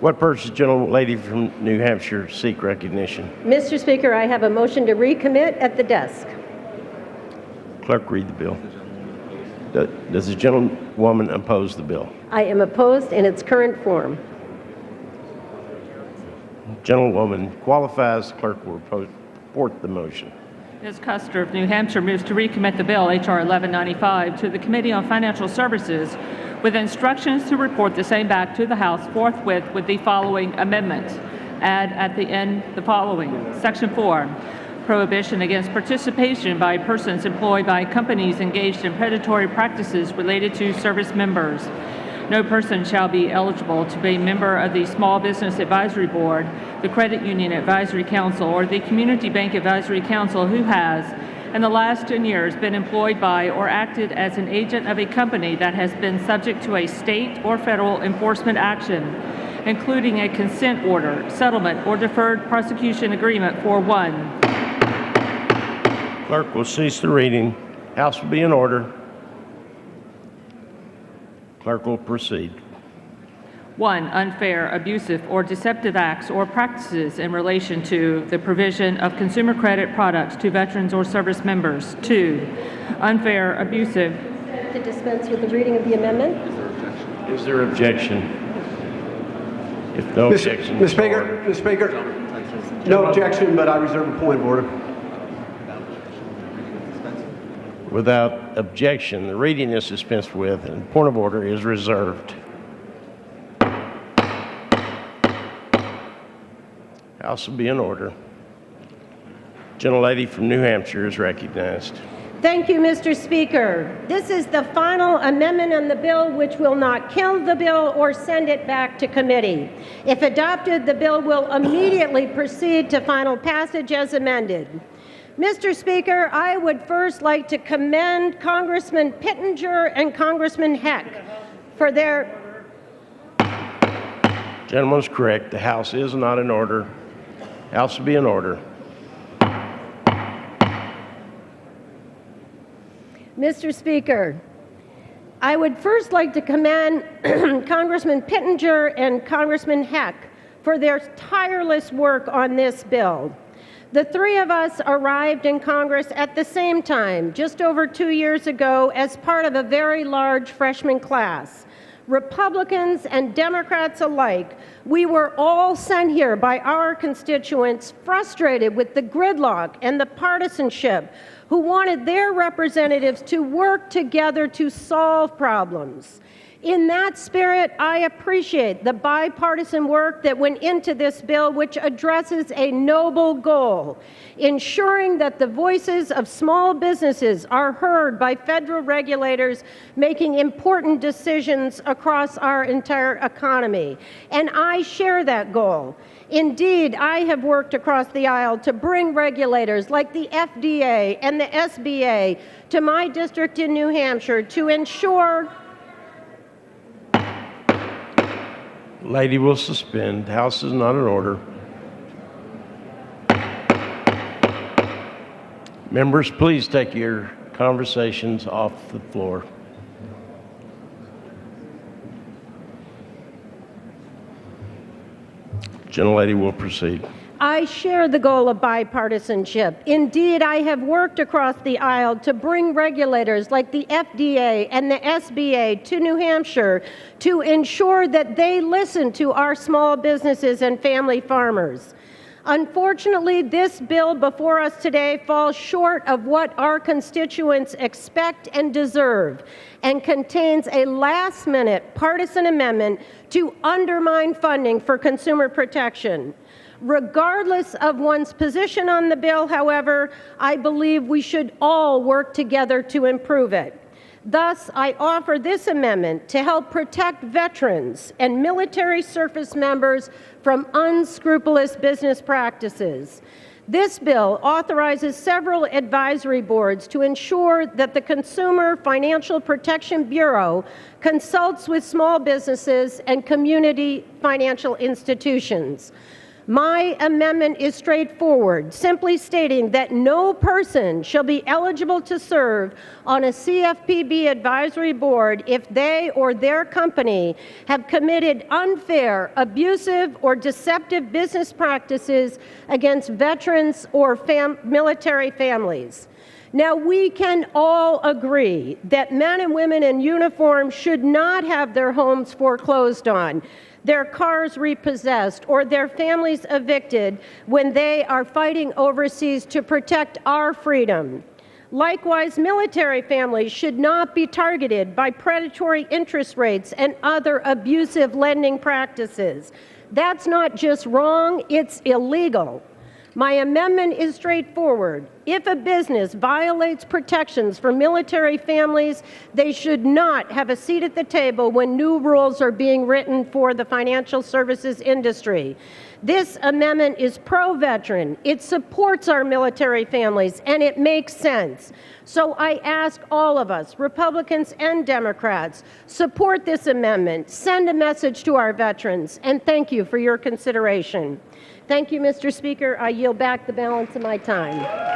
What purpose does the gentlelady from New Hampshire seek recognition? Mr. Speaker, I have a motion to recommit at the desk. Clerk, read the bill. Does the gentlewoman oppose the bill? I am opposed in its current form. Gentlewoman qualifies. Clerk will report the motion. Ms. Kuster of New Hampshire moves to recommit the bill, H.R. 1195, to the Committee on Financial Services with instructions to report the same back to the House forthwith with the following amendment. Add at the end the following. Section 4, prohibition against participation by persons employed by companies engaged in predatory practices related to service members. No person shall be eligible to be a member of the Small Business Advisory Board, the Credit Union Advisory Council, or the Community Bank Advisory Council who has, in the last 10 years, been employed by or acted as an agent of a company that has been subject to a state or federal enforcement action, including a consent order, settlement, or deferred prosecution agreement for one. Clerk will cease the reading. House will be in order. Clerk will proceed. 1, unfair, abusive, or deceptive acts or practices in relation to the provision of consumer credit products to veterans or service members. 2, unfair, abusive. To dispense with the reading of the amendment. Is there objection? If no objection, Mr. Speaker, no objection, but I reserve a point of order. Without objection, the reading is dispensed with, and point of order is reserved. House will be in order. Gentlelady from New Hampshire is recognized. Thank you, Mr. Speaker. This is the final amendment on the bill, which will not kill the bill or send it back to committee. If adopted, the bill will immediately proceed to final passage as amended. Mr. Speaker, I would first like to commend Congressman Pittenger and Congressman Heck for their... Gentleman's correct. The House is not in order. House will be in order. Mr. Speaker, I would first like to commend Congressman Pittenger and Congressman Heck for their tireless work on this bill. The three of us arrived in Congress at the same time, just over 2 years ago, as part of a very large freshman class. Republicans and Democrats alike, we were all sent here by our constituents frustrated with the gridlock and the partisanship, who wanted their representatives to work together to solve problems. In that spirit, I appreciate the bipartisan work that went into this bill, which addresses a noble goal, ensuring that the voices of small businesses are heard by federal regulators making important decisions across our entire economy. And I share that goal. Indeed, I have worked across the aisle to bring regulators like the FDA and the SBA to my district in New Hampshire to ensure... Lady will suspend. House is not in order. Members, please take your conversations off the floor. Gentlelady will proceed. I share the goal of bipartisanship. Indeed, I have worked across the aisle to bring regulators like the FDA and the SBA to New Hampshire to ensure that they listen to our small businesses and family farmers. Unfortunately, this bill before us today falls short of what our constituents expect and deserve, and contains a last-minute partisan amendment to undermine funding for consumer protection. Regardless of one's position on the bill, however, I believe we should all work together to improve it. Thus, I offer this amendment to help protect veterans and military service members from unscrupulous business practices. This bill authorizes several advisory boards to ensure that the Consumer Financial Protection Bureau consults with small businesses and community financial institutions. My amendment is straightforward, simply stating that no person shall be eligible to serve on a CFPB advisory board if they or their company have committed unfair, abusive, or deceptive business practices against veterans or military families. Now, we can all agree that men and women in uniform should not have their homes foreclosed on, their cars repossessed, or their families evicted when they are fighting overseas to protect our freedom. Likewise, military families should not be targeted by predatory interest rates and other abusive lending practices. That's not just wrong, it's illegal. My amendment is straightforward. If a business violates protections for military families, they should not have a seat at the table when new rules are being written for the financial services industry. This amendment is pro-veteran, it supports our military families, and it makes sense. So I ask all of us, Republicans and Democrats, support this amendment, send a message to our veterans, and thank you for your consideration. Thank you, Mr. Speaker. I yield back the balance of my time.